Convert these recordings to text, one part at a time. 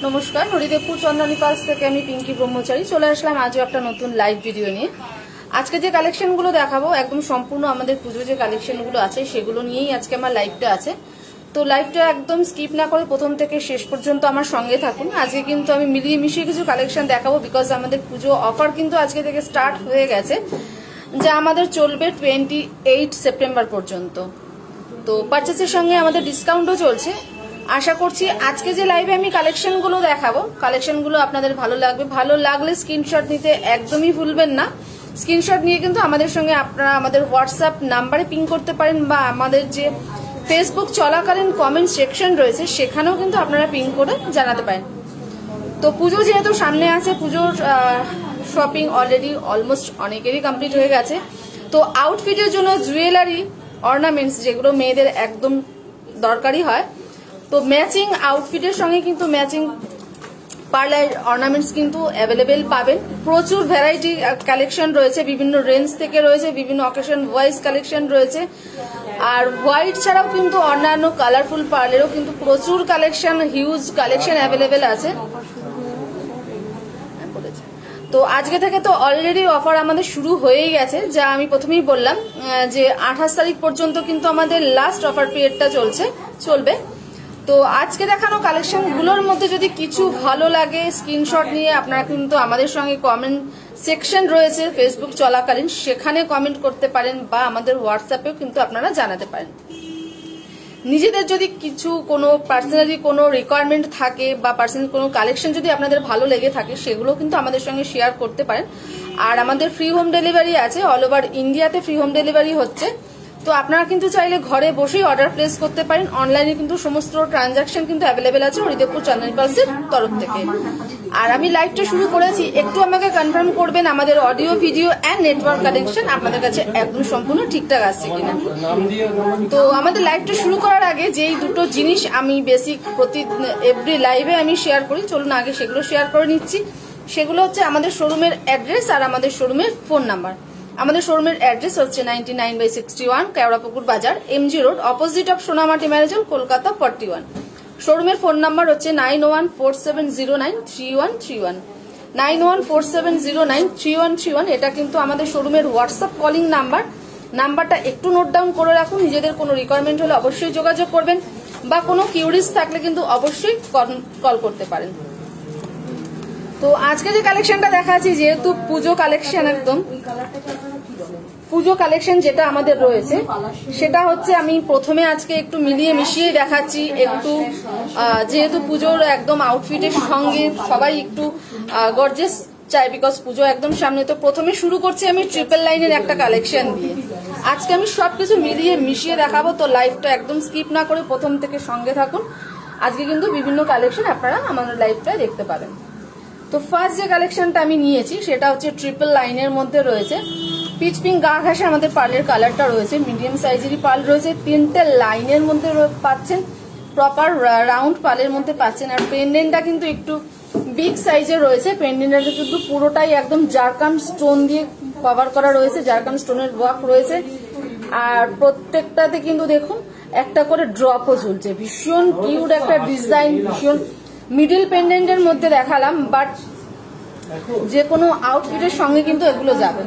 নমস্কার, হরিদেবপুর চন্দ্রানী পালস থেকে আমি পিঙ্কি ব্রহ্মচারী চলে আসলাম আজও একটা নতুন লাইভ ভিডিও নিয়ে। আজকে যে কালেকশনগুলো দেখাবো একদম সম্পূর্ণ আমাদের পুজো যে কালেকশনগুলো আছে সেগুলো নিয়েই আজকে আমার লাইভটা আছে। তো লাইভটা একদম স্কিপ না করে প্রথম থেকে শেষ পর্যন্ত আমার সঙ্গে থাকুন। আজকে কিন্তু আমি মিলিয়ে মিশিয়ে কিছু কালেকশন দেখাবো, বিকজ আমাদের পুজো অফার কিন্তু আজকে থেকে স্টার্ট হয়ে গেছে, যা আমাদের চলবে 28 সেপ্টেম্বর পর্যন্ত। তো পারচেসের সঙ্গে আমাদের ডিসকাউন্টও চলছে। আশা করছি আজকে যে লাইভে আমি কালেকশনগুলো দেখাবো, কালেকশনগুলো আপনাদের ভালো লাগবে। ভালো লাগলে স্ক্রিনশট নিতে একদমই ভুলবেন না। স্ক্রিনশট নিয়ে কিন্তু আমাদের সঙ্গে আপনারা আমাদের হোয়াটসঅ্যাপ নাম্বারে পিং করতে পারেন, বা আমাদের যে ফেসবুক চলাকালীন কমেন্ট সেকশন রয়েছে সেখানেও কিন্তু আপনারা পিং করে জানাতে পারেন। তো পুজো যেহেতু সামনে আছে, পুজোর শপিং অলরেডি অলমোস্ট অনেকেরই কমপ্লিট হয়ে গেছে। তো আউটফিটের জন্য জুয়েলারি অর্নামেন্টস যেগুলো মেয়েদের একদম দরকারি হয়, তো ম্যাচিং আউটফিটের সঙ্গে কিন্তু ম্যাচিং পার্লার অর্নামেন্টস কিন্তু অ্যাভেলেবেল পাবেন। প্রচুর ভ্যারাইটি কালেকশন রয়েছে, বিভিন্ন রেঞ্জ থেকে রয়েছে, বিভিন্ন অকেশন ওয়াইজ কালেকশন রয়েছে। আর হোয়াইট ছাড়াও কিন্তু অন্যান্য কালারফুল পার্লেরও কিন্তু প্রচুর কালেকশন, হিউজ কালেকশন অ্যাভেলেবেল আছে। তো আজকে থেকে তো অলরেডি অফার আমাদের শুরু হয়েই গেছে, যা আমি প্রথমেই বললাম যে 28 তারিখ পর্যন্ত কিন্তু আমাদের লাস্ট অফার পিরিয়ডটা চলবে। তো আজকে দেখানো কালেকশন গুলোর মধ্যে যদি কিছু ভালো লাগে স্ক্রিনশট নিয়ে আপনারা কিন্তু আমাদের সঙ্গে কমেন্ট সেকশন রয়েছে ফেসবুক চলাকালীন, সেখানে কমেন্ট করতে পারেন, বা আমাদের হোয়াটসঅ্যাপেও কিন্তু আপনারা জানাতে পারেন। নিজেদের যদি কিছু কোনো পার্সোনালি কোনো রিকোয়ারমেন্ট থাকে বা পার্সোনাল কোনো কালেকশন যদি আপনাদের ভালো লেগে থাকে সেগুলো কিন্তু আমাদের সঙ্গে শেয়ার করতে পারেন। আর আমাদের ফ্রি হোম ডেলিভারি আছে, অল ওভার ইন্ডিয়াতে ফ্রি হোম ডেলিভারি হচ্ছে। তো আপনারা কিন্তু চাইলে ঘরে বসেই অর্ডার প্লেস করতে পারেন। অনলাইনে কিন্তু সমস্ত ট্রানজাকশন কিন্তু অ্যাভেলেবেল আছে হরিদেবপুর চন্দ্রানী পালসের তরফ থেকে। আর আমি লাইভটা শুরু করেছি, একটু আমাকে কনফার্ম করবেন আমাদের audio video and network connection আপনাদের কাছে একদম সম্পূর্ণ ঠিকঠাক আসছে কিনা। তো আমাদের লাইভটা শুরু করার আগে যেই দুটো জিনিস আমি বেসিক এভরি লাইভে আমি শেয়ার করি, চলুন আগে সেগুলো শেয়ার করে নিচ্ছি। সেগুলো হচ্ছে আমাদের শোরুমের অ্যাড্রেস আর আমাদের শোরুমের ফোন নাম্বার। আমাদের শোরুমের অ্যাড্রেস হচ্ছে 99/61 Keorapukur Bazar, MG road, opposite of Sonamati ম্যারেজন, কলকাতা 41। শোরুমের ফোন নাম্বার হচ্ছে 9147093131, 9147093131। এটা কিন্তু আমাদের শোরুমের হোয়াটসঅ্যাপ কলিং নাম্বারটা একটু নোট ডাউন করে রাখুন। নিজেদের কোনো রিকোয়ারমেন্ট হলে অবশ্যই যোগাযোগ করবেন, বা কোনো কিউরিজ থাকলে কিন্তু অবশ্যই কল করতে পারেন। তো আজকে যে কালেকশনটা দেখাচ্ছি, যেহেতু পুজো কালেকশন, একদম পুজো কালেকশন যেটা আমাদের রয়েছে সেটা হচ্ছে আমি প্রথমে আজকে একটু মিলিয়ে মিশিয়ে দেখাচ্ছি। একটু যেহেতু পুজোর একদম আউটফিটের সঙ্গে সবাই একটু গর্জিয়াস চাই, বিকজ পুজো একদম সামনে। তো প্রথমে শুরু করছি আমি ট্রিপল লাইনের একটা কালেকশন দিয়ে। আজকে আমি সবকিছু মিলিয়ে মিশিয়ে দেখাবো, তো লাইভটা একদম স্কিপ না করে প্রথম থেকে সঙ্গে থাকুন। আজকে কিন্তু বিভিন্ন কালেকশন আপনারা আমাদের লাইভটা দেখতে পাবেন। তো ফার্স্ট যে কালেকশনটা আমি নিয়েছি সেটা হচ্ছে ট্রিপল লাইনের মধ্যে রয়েছে পিচ পিঙ্ক গা ঘাসে আমাদের পার্লের কালারটা রয়েছে, মিডিয়াম সাইজেরই পার্ল রয়েছে, 3টে লাইনের মধ্যে পাচ্ছেন, প্রপার রাউন্ড পার্লের মধ্যে পাচ্ছেন। আর পেন্ডেন্টটা কিন্তু একটু বিগ সাইজের রয়েছে। পেন্ডেন্টটা কিন্তু পুরোটাই একদম জারকান স্টোন দিয়ে কভার করা রয়েছে, জারকান স্টোনের ওয়ার্ক রয়েছে। আর প্রত্যেকটাতে কিন্তু দেখুন একটা করে ড্রপও ঝুলছে, ভীষণ কিউট একটা ডিজাইন, ভীষণ মিডিল পেন্ডেন্টের মধ্যে দেখালাম, বাট যে কোনো আউটফিটের সঙ্গে কিন্তু এগুলো যাবে।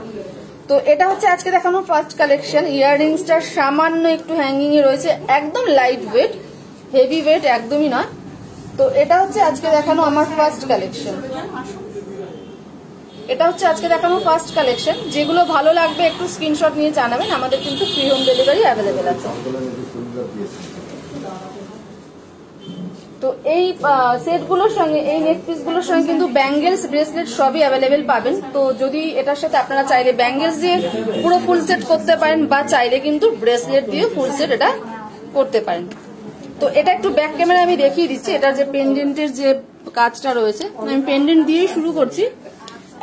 তো এটা হচ্ছে আজকে দেখানো ফার্স্ট কালেকশন। ইয়াররিংসটা সামান্য একটু হ্যাঙ্গিং এ রয়েছে, একদম লাইট ওয়েট, হেভি ওয়েট একদমই নয়। তো এটা হচ্ছে আজকে দেখানো আমার ফার্স্ট কালেকশন। এটা হচ্ছে আজকে দেখানো ফার্স্ট কালেকশন। যেগুলো ভালো লাগবে একটু স্ক্রিনশট নিয়ে জানাবেন, আমাদের কিন্তু ফ্রি হোম ডেলিভারি অ্যাভেলেবেল আছে। তো এই সেটগুলোর সঙ্গে, এই নেক পিসগুলোর সঙ্গে কিন্তু ব্যাঙ্গেলস, ব্রেসলেট সবই অ্যাভেলেবেল পাবেন। তো যদি এটার সাথে আপনারা চাইলে ব্যাঙ্গেলস দিয়ে পুরো ফুল সেট করতে পারেন, বা চাইলে কিন্তু ব্রেসলেট দিয়ে ফুল সেট এটা করতে পারেন। তো এটা একটু ব্যাক ক্যামেরা আমি দেখিয়ে দিচ্ছি। এটার যে পেন্ডেন্টের যে কাজটা রয়েছে, আমি পেন্ডেন্ট দিয়েই শুরু করছি।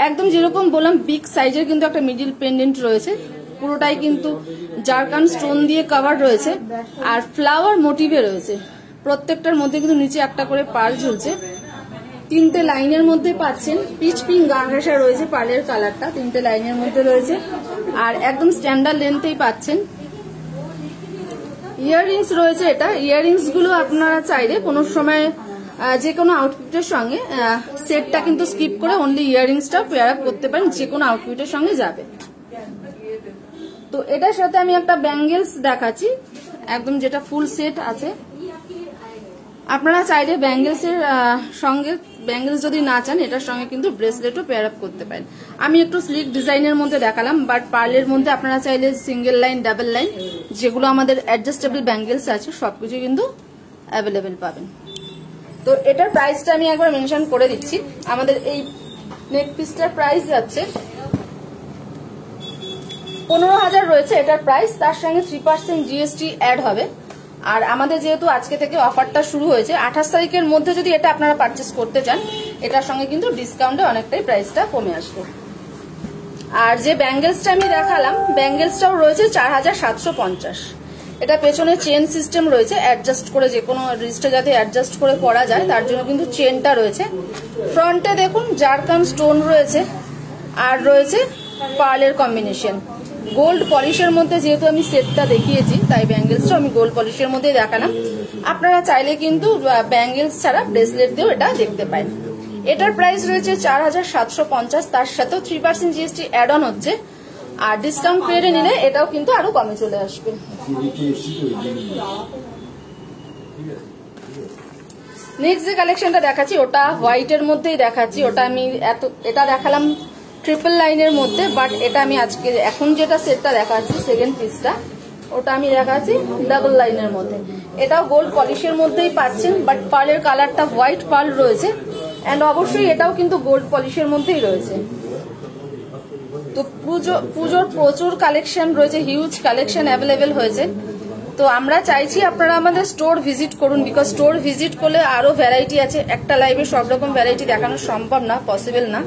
একদম যেরকম বললাম বিগ সাইজের কিন্তু একটা মিডিল পেন্ডেন্ট রয়েছে, পুরোটাই কিন্তু জারকান স্টোন দিয়ে কভার রয়েছে, আর ফ্লাওয়ার মোটিভে রয়েছে। প্রত্যেকটার মধ্যে কিন্তু নিচে একটা করে পার্ল ঝুলছে। 3টে লাইনের মধ্যে পাচ্ছেন, পিচ পিঙ্ক গা ঘাসা রয়েছে পার্লের কালারটা, 3টে লাইনের মধ্যে রয়েছে। আর একদম স্ট্যান্ডার্ড লেন্থেই পাচ্ছেন। ইয়াররিংস রয়েছে। এটা ইয়াররিংস গুলো আপনারা চাইলে কোনো সময় যে কোনো আউটফিটের সঙ্গে সেটটা কিন্তু স্কিপ করে অনলি ইয়াররিংসটা পেয়ার আপ করতে পারেন, যে কোনো আউটফিটের সঙ্গে যাবে। তো এটার সাথে আমি একটা ব্যাঙ্গেলস দেখাচ্ছি, একদম যেটা ফুল সেট আছে। আপনারা চাইলে ব্যাঙ্গেলসের সঙ্গে, ব্যাঙ্গেলস যদি না চান এটার সঙ্গে কিন্তু ব্রেসলেটও পেয়ার আপ করতে পারেন। আমি একটু স্লিক ডিজাইনের মধ্যে দেখালাম, বাট পার্লের মধ্যে আপনারা চাইলে সিঙ্গেল লাইন, ডাবল লাইন, যেগুলো আমাদের অ্যাডজাস্টেবল ব্যাঙ্গেলস আছে সবকিছু কিন্তু অ্যাভেলেবেল পাবেন। তো এটার প্রাইসটা আমি একবার মেনশন করে দিচ্ছি। আমাদের এই নেক পিসটার প্রাইস যাচ্ছে 15,000 রয়েছে এটার প্রাইস, তার সঙ্গে 3% GST অ্যাড হবে। আর আমাদের যেহেতু আজকে থেকে অফারটা শুরু হয়েছে, 28 তারিখের মধ্যে যদি এটা আপনারা পারচেস করতে চান, এটার সঙ্গে কিন্তু ডিসকাউন্টে অনেকটাই প্রাইসটা কমে আসবে। আর যে ব্যাঙ্গেলসটা আমি দেখালাম, ব্যাঙ্গেলসটাও রয়েছে 4,750। এটা পেছনে চেন সিস্টেম রয়েছে, অ্যাডজাস্ট করে যে কোনো রিস্টে যাতে অ্যাডজাস্ট করে পরা যায় তার জন্য কিন্তু চেনটা রয়েছে। ফ্রন্টে দেখুন জারকান স্টোন রয়েছে, আর রয়েছে পার্লের কম্বিনেশন। গোল্ড পলিশের মধ্যে যেহেতু আমি সেটটা দেখিয়েছি, তাই ব্যাঙ্গেলসটা আমি গোল্ড পলিশের মধ্যে দেখালাম। আপনারা চাইলে কিন্তু ব্যাঙ্গেলস ছাড়া ব্রেসলেট দিয়েও এটা দেখতে পারেন। এটার প্রাইস রয়েছে 4,750, তার সাথেও 3% GST অ্যাড অন হচ্ছে। আর ডিসকাউন্ট পিরিয়ডে নিলে এটাও কিন্তু আরো কমে চলে আসবে। নেক্সট যে কালেকশনটা দেখাচ্ছি ওটা হোয়াইটের মধ্যেই দেখাচ্ছি। ওটা আমি এটা দেখালাম ট্রিপল লাইনের মধ্যে, বাট এটা আমি আজকে এখন যেটা সেটটা দেখাচ্ছি সেকেন্ড পিসটা, ওটা আমি দেখাচ্ছি ডাবল লাইনের মধ্যে। এটাও গোল্ড পলিশের মধ্যেই পাচ্ছেন, বাট পার্লের কালারটা হোয়াইট পার্ল রয়েছে, এন্ড অবশ্যই এটাও কিন্তু গোল্ড পলিশের মধ্যেই রয়েছে। তো পুজোর প্রচুর কালেকশন রয়েছে, হিউজ কালেকশন অ্যাভেলেবেল হয়েছে। তো আমরা চাইছি আপনারা আমাদের স্টোর ভিজিট করুন, বিকজ স্টোর ভিজিট করলে আরো ভ্যারাইটি আছে। একটা লাইভে সব রকম ভ্যারাইটি দেখানো সম্ভব না, পসিবল না।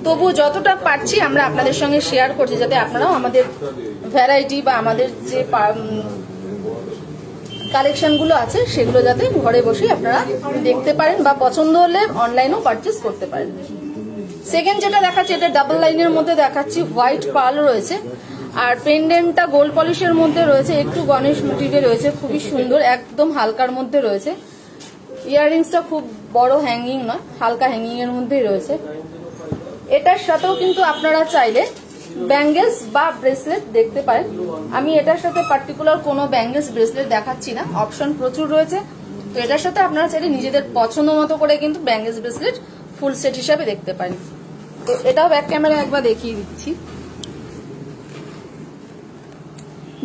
তবু যতটা পারছি আমরা আপনাদের সঙ্গে শেয়ার করছি, যাতে আপনারাও আমাদের ভ্যারাইটি বা আমাদের যে কালেকশনগুলো আছে সেগুলো যাতে ঘরে বসে আপনারা দেখতে পারেন, বা পছন্দ হলে অনলাইনেও পারচেস করতে পারেন। সেকেন্ড যেটা দেখাচ্ছি এটা ডাবল লাইনের মধ্যে দেখাচ্ছি, হোয়াইট পার্ল রয়েছে, আর পেন্ডেন্টটা গোল্ড পলিশের মধ্যে রয়েছে, একটু গণেশ মোটিভে রয়েছে, খুবই সুন্দর, একদম হালকার মধ্যে রয়েছে। ইয়াররিংসটা খুব বড় হ্যাঙ্গিং নয়, হালকা হ্যাঙ্গিং এর মধ্যেই রয়েছে। এটার সাথেও কিন্তু আপনারা চাইলে ব্যাঙ্গেলস বা ব্রেসলেট দেখতে পারেন। আমি এটার সাথে পার্টিকুলার কোনো ব্যাঙ্গেলস ব্রেসলেট দেখাচ্ছি না, অপশন প্রচুর রয়েছে। তো এটার সাথে আপনারা চাইলে নিজেদের পছন্দ মতো করে কিন্তু ব্যাঙ্গেলস ব্রেসলেট ফুল সেট হিসাবে দেখতে পারেন। তো এটাও ব্যাক ক্যামেরা একবার দেখিয়ে দিচ্ছি।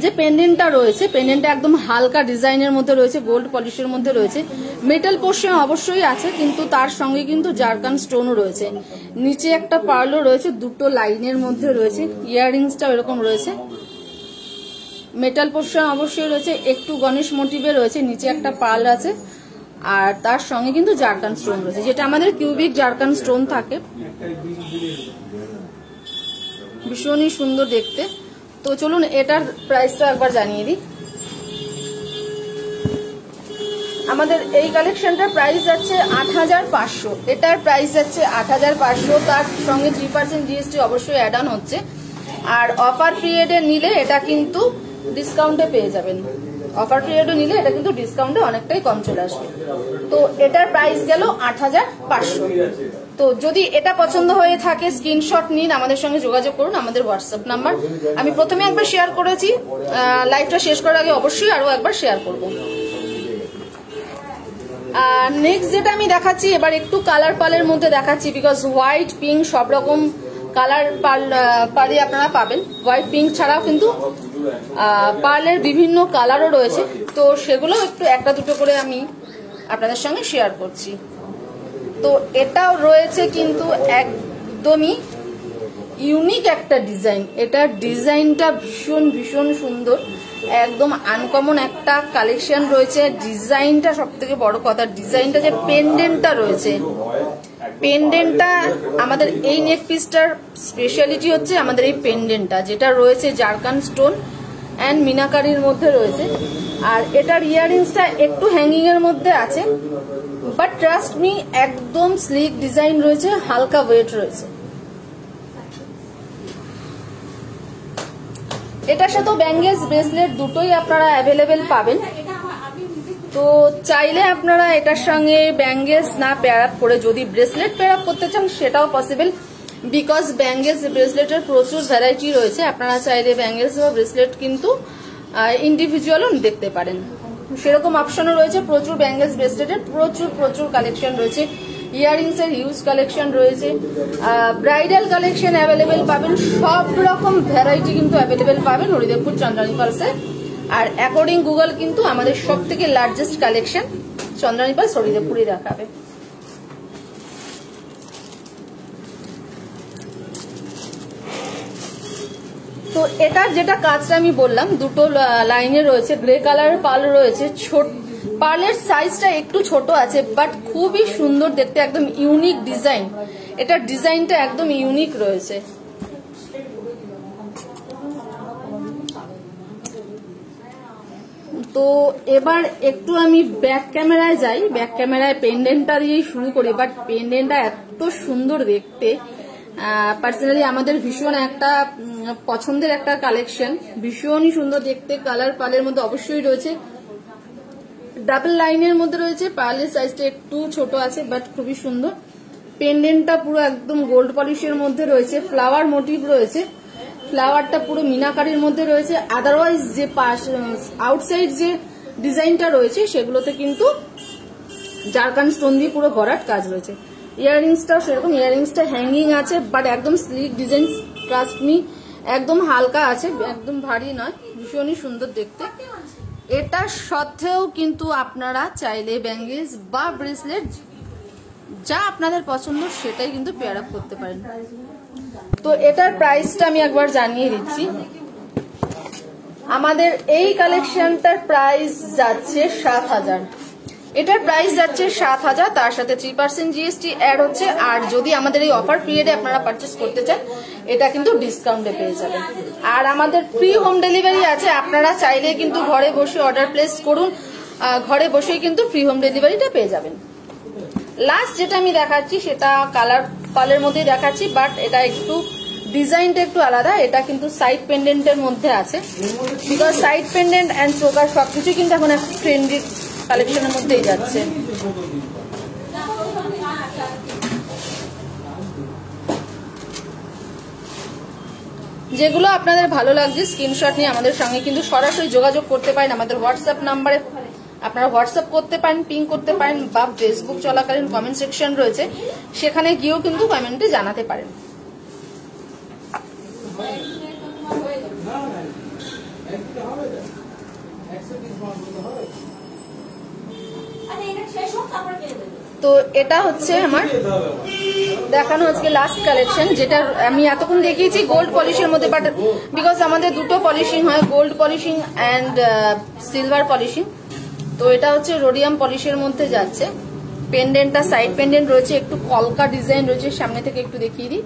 যে পেন্ডেন্টটা রয়েছে, পেন্ডেন্টটা একদম হালকা ডিজাইনের মধ্যে রয়েছে, গোল্ড পলিশের মধ্যে রয়েছে। মেটাল পোর্শন অবশ্যই আছে, কিন্তু তার সঙ্গে কিন্তু জারকান স্টোনও রয়েছে। নিচে একটা পার্লও রয়েছে, দুটো লাইনের মধ্যে রয়েছে। ইয়াররিংসটাও এরকম রয়েছে। মেটাল পোর্শন অবশ্যই রয়েছে, একটু গণেশ মোটিভে রয়েছে, নিচে একটা পার্ল আছে, আর তার সঙ্গে কিন্তু জারকান স্টোন রয়েছে, যেটা আমাদের কিউবিক জারকান স্টোন থাকে। ভীষণই সুন্দর দেখতে। তো চলুন এটার প্রাইসটা একবার জানিয়ে দিই। আমাদের এই কালেকশনটার প্রাইস যাচ্ছে 8,500। এটার প্রাইস যাচ্ছে 8,500, তার সঙ্গে 3% GST অবশ্যই অ্যাড অন হচ্ছে। আর অফার পিরিয়ডে নিলে এটা কিন্তু ডিসকাউন্টে পেয়ে যাবেন। অফার পিরিয়ডে নিলে এটা কিন্তু ডিসকাউন্টে অনেকটাই কম চলে আসবে। তো এটার প্রাইস গেল 8,500। তো যদি এটা পছন্দ হয়ে থাকে স্ক্রিনশট নিন, আমাদের সঙ্গে যোগাযোগ করুন, আমাদের হোয়াটসঅ্যাপ নাম্বার আমি প্রথমে একবার শেয়ার করেছি, লাইভটা শেষ করার আগে অবশ্যই আরো একবার শেয়ার করব। নেক্সট যেটা আমি দেখাচ্ছি এবার একটু কালার পালের মধ্যে দেখাচ্ছি, বিকজ হোয়াইট পিঙ্ক সব রকম কালার পালে আপনারা পাবেন। হোয়াইট পিঙ্ক ছাড়াও কিন্তু পার্লের বিভিন্ন কালারও রয়েছে, তো সেগুলো একটু একটা দুটো করে আমি আপনাদের সঙ্গে শেয়ার করছি। তো এটাও রয়েছে কিন্তু একদমই ইউনিক একটা ডিজাইন। এটার ডিজাইনটা ভীষণ ভীষণ সুন্দর, একদম আনকমন একটা কালেকশন রয়েছে। ডিজাইনটা সব থেকে বড় কথা, ডিজাইনটা যে পেন্ডেন্টটা রয়েছে, পেন্ডেন্টটা আমাদের এই নেক পিসটার স্পেশালিটি হচ্ছে আমাদের এই পেন্ডেন্টটা, যেটা রয়েছে জারকান স্টোন অ্যান্ড মিনাকারির মধ্যে রয়েছে। আর এটার ইয়াররিংসটা একটু হ্যাঙ্গিং এর মধ্যে আছে, বাট ট্রাস্ট মি একদম স্লিক ডিজাইন রয়েছে, হালকা ওয়েট রয়েছে। এটার সাথেও ব্যাঙ্গেলস ব্রেসলেট দুটোই আপনারা অ্যাভেলেবেল পাবেন। তো চাইলে আপনারা এটার সঙ্গে ব্যাঙ্গেলস না পেয়ার আপ করে যদি ব্রেসলেট পেয়ার আপ করতে চান সেটাও পসিবল, বিকজ ব্যাঙ্গেলস ব্রেসলেটের প্রচুর ভ্যারাইটি রয়েছে। আপনারা চাইলে ব্যাঙ্গেলস বা ব্রেসলেট কিন্তু ইন্ডিভিজুয়ালও দেখতে পারেন, সেরকম অপশনও রয়েছে। প্রচুর ব্যাঙ্গেলস ব্রেসলেটের প্রচুর কালেকশন রয়েছে। ইয়াররিংস এর হিউজ কালেকশন রয়েছে, ব্রাইডাল কালেকশন অ্যাভেলেবেল পাবেন, সব রকম ভ্যারাইটি কিন্তু অ্যাভেলেবেল পাবেন হরিদেবপুর চন্দ্রানী পালসে। আর অ্যাকর্ডিং গুগল কিন্তু আমাদের সব থেকে লার্জেস্ট কালেকশন চন্দ্রানী পালস হরিদেবপুরই দেখাবে। তো এটার যেটা কাজটা আমি বললাম, দুটো লাইনে রয়েছে, গ্রে কালারের পার্ল রয়েছে। পার্লের সাইজটা একটু ছোট আছে, বাট খুবই সুন্দর দেখতে, একদম ইউনিক ডিজাইন। এটার ডিজাইনটা একদম ইউনিক রয়েছে। তো এবার একটু আমি ব্যাক ক্যামেরায় যাই, ব্যাক ক্যামেরায় পেন্ডেন্টটা দিয়েই শুরু করি। বাট পেন্ডেন্টটা এত সুন্দর দেখতে, পার্সোনালি আমাদের ভীষণ একটা পছন্দের একটা কালেকশন, ভীষণই সুন্দর দেখতে। কালার পালের মধ্যে অবশ্যই রয়েছে, ডাবল লাইনের মধ্যে রয়েছে। পার্লের সাইজটা একটু ছোট আছে, বাট খুবই সুন্দর। পেন্ডেন্টটা পুরো একদম গোল্ড পলিশের মধ্যে রয়েছে, ফ্লাওয়ার মোটিভ রয়েছে, ফ্লাওয়ারটা পুরো মিনাকারির মধ্যে রয়েছে। আদারওয়াইজ যে আউটসাইড যে ডিজাইনটা রয়েছে সেগুলোতে কিন্তু জারকান স্টোন দিয়ে পুরো ভরাট কাজ রয়েছে। ইয়াররিংসটাও সেরকম, ইয়াররিংসটা হ্যাঙ্গিং আছে, বাট একদম স্লিক ডিজাইন, ট্রাস্ট মি, একদম হালকা আছে, একদম ভারী নয়, ভীষণই সুন্দর দেখতে। এটার সাথেও কিন্তু আপনারা চাইলে ব্যাঙ্গেলস বা ব্রেসলেট যা আপনাদের পছন্দ সেটাই কিন্তু পেয়ার আপ করতে পারেন। তো এটার প্রাইসটা আমি একবার জানিয়ে দিচ্ছি। আমাদের এই কালেকশনটার প্রাইস যাচ্ছে 7,000। এটার প্রাইস যাচ্ছে 7,000, তার সাথে 3% জিএসটি অ্যাড হচ্ছে। আর যদি আমাদের এই অফার পিরিয়ডে আপনারা পারচেস করতে চান, এটা কিন্তু ডিসকাউন্টে পেয়ে যাবেন। আর আমাদের ফ্রি হোম ডেলিভারি আছে, আপনারা চাইলে কিন্তু ঘরে বসে অর্ডার প্লেস করুন, ঘরে বসেই কিন্তু ফ্রি হোম ডেলিভারিটা পেয়ে যাবেন। লাস্ট যেটা আমি দেখাচ্ছি সেটা কালার পালের মধ্যেই দেখাচ্ছি, বাট এটা একটু ডিজাইনটা একটু আলাদা। এটা কিন্তু সাইড পেন্ডেন্টের মধ্যে আছে, because side pendant and choker সবকিছু কিন্তু এখন একটা ট্রেন্ডি কালেকশনের মধ্যেই যাচ্ছে। যেগুলো আপনাদের ভালো লাগছে স্ক্রিনশট নিয়ে আমাদের সঙ্গে কিন্তু সরাসরি যোগাযোগ করতে পারেন। আমাদের হোয়াটসঅ্যাপ নাম্বারে আপনারা হোয়াটসঅ্যাপ করতে পারেন, পিং করতে পারেন, বা ফেসবুক চলাকালীন কমেন্ট সেকশন রয়েছে, সেখানে গিয়েও কিন্তু কমেন্টে জানাতে পারেন। তো এটা হচ্ছে আমার দেখানো আজকে লাস্ট কালেকশন, যেটা আমি এতক্ষণ দেখিয়েছি গোল্ড পলিশের মধ্যে, বাট বিকজ আমাদের দুটো পলিশিং হয়, gold polishing and silver polishing. তো এটা হচ্ছে রোডিয়াম পলিশের মধ্যে যাচ্ছে। পেন্ডেন্টটা সাইড পেন্ডেন্ট রয়েছে, একটু কলকা ডিজাইন রয়েছে, সামনে থেকে একটু দেখিয়ে দিই।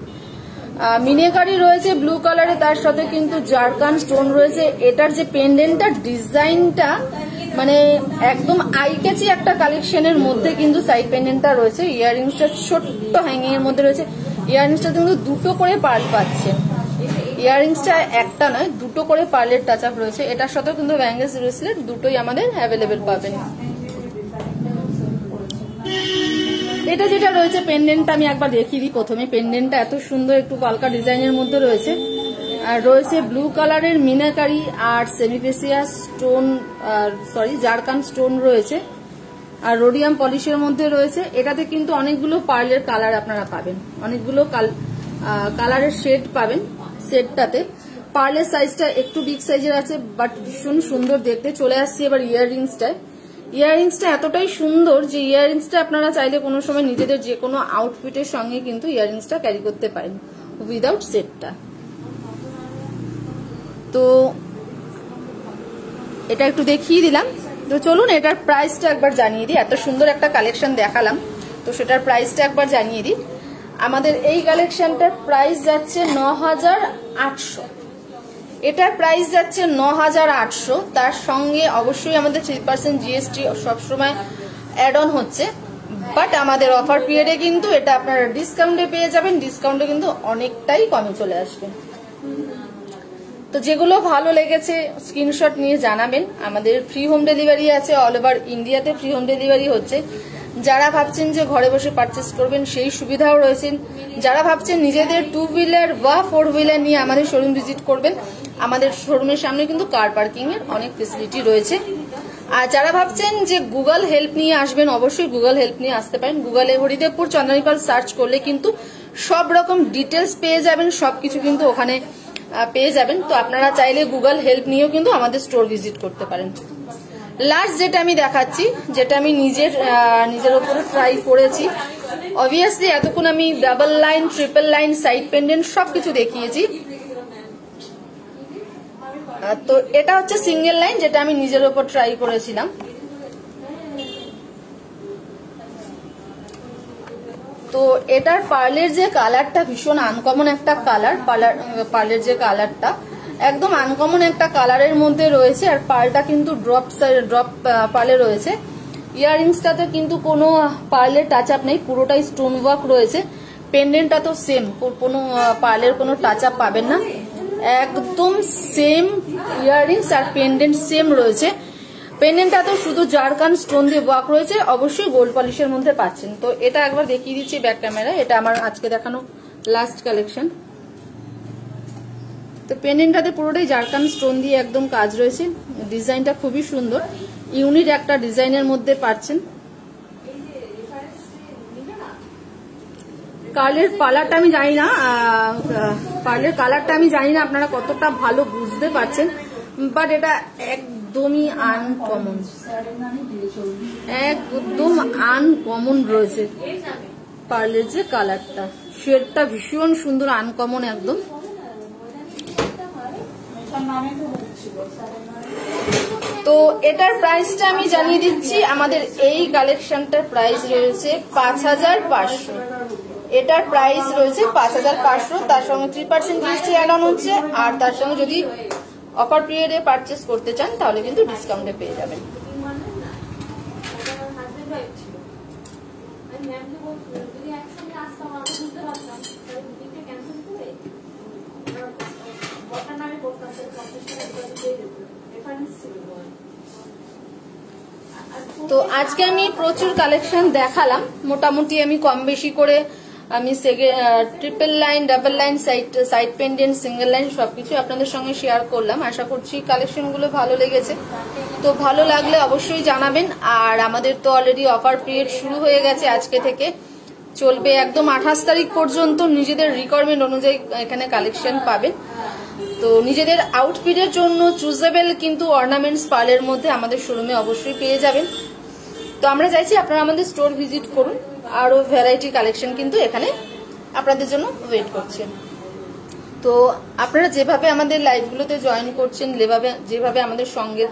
মিনেকারি রয়েছে ব্লু কালারে, তার সাথে কিন্তু জারকান স্টোন রয়েছে। এটার যে পেন্ডেন্টটা ডিজাইনটা মানে একদম আই ক্যাচি একটা কালেকশনের মধ্যে কিন্তু সাইড পেন্ডেন্টটা রয়েছে। ইয়াররিংসটা ছোট্ট হ্যাঙ্গিং এর মধ্যে রয়েছে। ইয়াররিংসটা কিন্তু দুটো করে পার্ল পাচ্ছে, ইয়াররিংসটা একটা নয়, দুটো করে পার্লের টাচ আপ রয়েছে। এটার সাথেও কিন্তু ব্যাঙ্গেলস ব্রেসলেট দুটোই আমাদের অ্যাভেলেবেল পাবেন। এটা যেটা রয়েছে পেন্ডেন্টটা আমি একবার দেখিয়ে দিই। প্রথমে পেন্ডেন্টটা এত সুন্দর একটু কলকা ডিজাইনের মধ্যে রয়েছে, আর রয়েছে ব্লু কালারের মিনাকারি আর সেমিফেসিয়া স্টোন, জারকান স্টোন রয়েছে, আর রোডিয়াম পলিশের মধ্যে রয়েছে। এটাতে কিন্তু অনেকগুলো পার্লের কালার আপনারা পাবেন, অনেকগুলো কালারের শেড পাবেন সেটটাতে। পার্লের সাইজটা একটু বিগ সাইজের আছে, বাট ভীষণ সুন্দর দেখতে। চলে আসছি এবার ইয়াররিংসটায়। ইয়াররিংসটা এতটাই সুন্দর যে ইয়াররিংসটা আপনারা চাইলে কোনো সময় নিজেদের যে কোনো আউটফিটের সঙ্গে কিন্তু ইয়াররিংসটা ক্যারি করতে পারেন উইদাউট সেটটা। তো এটা একটু দেখিয়ে দিলাম। তো চলুন এটার প্রাইসটা একবার জানিয়ে দিই। এত সুন্দর একটা কালেকশন দেখালাম, তো সেটার প্রাইসটা একবার জানিয়ে দিই। আমাদের এই কালেকশনটার প্রাইস যাচ্ছে 9,800। এটার প্রাইস যাচ্ছে 9,800। তার সঙ্গে অবশ্যই আমাদের 3% জিএসটি সবসময় অ্যাড অন হচ্ছে, বাট আমাদের অফার পিরিয়ডে কিন্তু এটা আপনারা ডিসকাউন্টে পেয়ে যাবেন। ডিসকাউন্টে কিন্তু অনেকটাই কমে চলে আসবে। তো তো যেগুলো ভালো লেগেছে স্ক্রিনশট নিয়ে জানাবেন। আমাদের ফ্রি হোম ডেলিভারি আছে, অল ওভার ইন্ডিয়াতে ফ্রি হোম ডেলিভারি হচ্ছে। যারা ভাবছেন যে ঘরে বসে পারচেস করবেন সেই সুবিধাও রয়েছে। যারা ভাবছেন নিজেদের 2 হুইলার বা 4 হুইলার নিয়ে আমাদের শোরুম ভিজিট করবেন, আমাদের শোরুমের সামনে কিন্তু কার পার্কিং এর অনেক ফেসিলিটি রয়েছে। আর যারা ভাবছেন যে গুগল হেল্প নিয়ে আসবেন, অবশ্যই গুগল হেল্প নিয়ে আসতে পারেন। গুগলে হরিদেবপুর চন্দ্রানীপাল সার্চ করলে কিন্তু সব রকম ডিটেলস পেয়ে যাবেন, সবকিছু কিন্তু ওখানে পেয়ে যাবেন। তো আপনারা চাইলে গুগল হেল্প নিয়েও কিন্তু আমাদের স্টোর ভিজিট করতে পারেন। লাস্ট যেটা আমি দেখাচ্ছি, যেটা আমি নিজের উপরে ট্রাই করেছি। অবভিয়াসলি এতক্ষণ আমি double line, triple line, side pendant সবকিছু দেখিয়েছি। তো এটা হচ্ছে সিঙ্গেল লাইন, যেটা আমি নিজের উপর ট্রাই করেছিলাম। তো এটার পার্লের যে কালারটা ভীষণ আনকমন একটা কালার, পার্লের যে কালারটা একদম আনকমন একটা কালারের মধ্যে রয়েছে। আর পার্লটা কিন্তু ড্রপ পার্লে রয়েছে। ইয়াররিংসটাতে কিন্তু কোনো পার্লের টাচ আপ নেই, পুরোটাই স্টোন ওয়ার্ক রয়েছে। পেন্ডেন্টটা তো সেম, কোনো পার্লের কোনো টাচ আপ পাবেন না, একদম সেম ইয়াররিংস আর পেন্ডেন্ট সেম রয়েছে। পেন্ডেন্টটা তো শুধু জারকান স্টোন দিয়ে ওয়ার্ক রয়েছে, অবশ্যই গোল্ড পলিশের মধ্যে পাচ্ছেন। তো এটা একবার দেখিয়ে দিচ্ছি ব্যাক ক্যামেরা। এটা আমার আজকে দেখানো লাস্ট কালেকশন। তো পেন্ডেন্টটাতে পুরোটাই জারকান স্টোন দিয়ে একদম কাজ রয়েছে। ডিজাইনটা খুবই সুন্দর, ইউনিক একটা ডিজাইনের মধ্যে পাচ্ছেন। কার্লের কালারটা আমি জানি না, পার্লের কালারটা আমি জানি না আপনারা কতটা ভালো বুঝতে পারছেন, বাট এটা একদমই আনকমন, একদম আনকমন রয়েছে। পার্লের যে কালারটা, শেডটা ভীষণ সুন্দর, আনকমন একদম। তো এটার প্রাইসটা আমি জানিয়ে দিচ্ছি। আমাদের এই কালেকশনটার প্রাইস রয়েছে 5500। এটার প্রাইস রয়েছে 5500, তার সঙ্গে 3% জিএসটি অ্যাড অন হচ্ছে। আর তার সঙ্গে যদি অফার পিরিয়ডে পারচেস করতে চান তাহলে কিন্তু ডিসকাউন্টে পেয়ে যাবেন। তো আজকে আমি প্রচুর কালেকশন দেখালাম, মোটামুটি আমি কম বেশি করে আমি triple line, double line, side pendant, single line সবকিছু আপনাদের সঙ্গে শেয়ার করলাম। আশা করছি কালেকশনগুলো ভালো লেগেছে। তো ভালো লাগলে অবশ্যই জানাবেন। আর আমাদের তো অলরেডি অফার পিরিয়ড শুরু হয়ে গেছে, আজকে থেকে চলবে একদম 28 তারিখ পর্যন্ত। নিজেদের রিকোয়ারমেন্ট অনুযায়ী এখানে কালেকশন পাবেন। তো নিজেদের আউটফিটের জন্য চুজেবল কিন্তু অর্নামেন্টস পার্লের মধ্যে আমাদের শোরুমে অবশ্যই পেয়ে যাবেন। তো আমরা চাইছি আপনারা আমাদের স্টোর ভিজিট করুন, আরো ভ্যারাইটি কালেকশন কিন্তু এখানে আপনাদের জন্য ওয়েট করছে। তো আপনারা যেভাবে আমাদের লাইভগুলোতে জয়েন করছেন, যেভাবে আমাদের সঙ্গে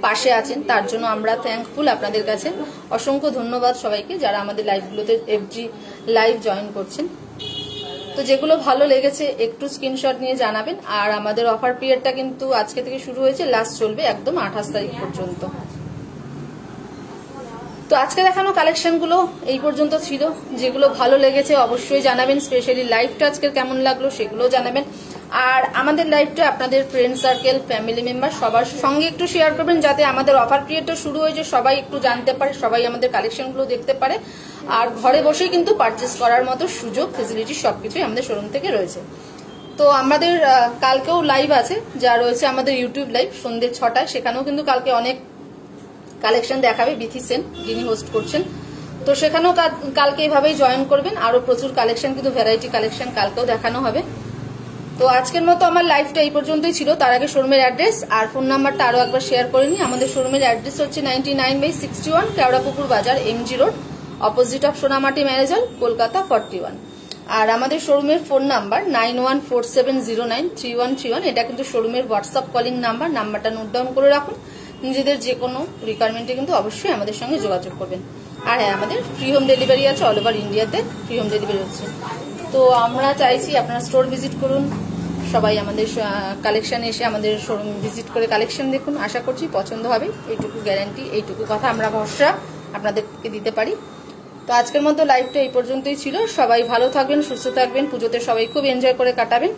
পাশে আছেন, তার জন্য আমরা থ্যাঙ্কফুল আপনাদের কাছে। অসংখ্য ধন্যবাদ সবাইকে যারা আমাদের লাইভগুলোতে এভরি লাইভ জয়েন করছেন। তো যেগুলো ভালো লেগেছে একটু স্ক্রিনশট নিয়ে জানাবেন। আর আমাদের অফার পিরিয়ডটা কিন্তু আজকে থেকে শুরু হয়েছে, লাস্ট চলবে একদম 28 তারিখ পর্যন্ত। তো আজকে দেখানো কালেকশনগুলো এই পর্যন্ত ছিল। যেগুলো ভালো লেগেছে অবশ্যই জানাবেন, স্পেশালি লাইভটা আজকে কেমন লাগলো সেগুলো জানাবেন। আর আমাদের লাইভটা আপনাদের ফ্রেন্ড সার্কেল, ফ্যামিলি মেম্বার সবার সঙ্গে একটু শেয়ার করবেন, যাতে আমাদের অফার পিরিয়ডটা শুরু হয়েছে সবাই একটু জানতে পারে, সবাই আমাদের কালেকশনগুলো দেখতে পারে। আর ঘরে বসেই কিন্তু পারচেস করার মতো সুযোগ, ফেসিলিটি সবকিছুই আমাদের শোরুম থেকে রয়েছে। তো আমাদের কালকেও লাইভ আছে, যা রয়েছে আমাদের ইউটিউব লাইভ সন্ধ্যে 6টায়। সেখানেও কিন্তু কালকে অনেক কালেকশন দেখাবে বিথি সেন, যিনি হোস্ট করছেন। তো সেখানেও কালকে এইভাবেই জয়েন করবেন। আরো প্রচুর কালেকশন কিন্তু ভ্যারাইটি কালেকশন কালকেও দেখানো হবে। তো আজকের মতো আমার লাইভটা এই পর্যন্তই ছিল। তার আগে শোরুমের অ্যাড্রেস আর ফোন নাম্বারটা আরো একবার শেয়ার করে নিই। আমাদের শোরুমের অ্যাড্রেস হচ্ছে 99/61 Keorapukur Bazar, MG road, opposite of Sonamati ম্যারেজল, কলকাতা 41। আর আমাদের শোরুমের ফোন নাম্বার 9147093131। এটা কিন্তু শোরুমের হোয়াটসঅ্যাপ কলিং নাম্বার। নাম্বারটা নোট ডাউন করে রাখুন। নিজেদের যে কোনো রিকোয়ারমেন্টে কিন্তু অবশ্যই আমাদের সঙ্গে যোগাযোগ করবেন। আর হ্যাঁ, আমাদের ফ্রি হোম ডেলিভারি আছে, অল ওভার ইন্ডিয়াতে ফ্রি হোম ডেলিভারি হচ্ছে। তো আমরা চাইছি আপনারা স্টোর ভিজিট করুন, সবাই আমাদের কালেকশনে এসে আমাদের শোরুম ভিজিট করে কালেকশন দেখুন। আশা করছি পছন্দ হবে, এইটুকু গ্যারান্টি, এইটুকু কথা আমরা ভরসা আপনাদেরকে দিতে পারি। তো আজকের মতো লাইভটা এই পর্যন্তই ছিল। সবাই ভালো থাকবেন, সুস্থ থাকবেন, পুজোতে সবাই খুব এনজয় করে কাটাবেন।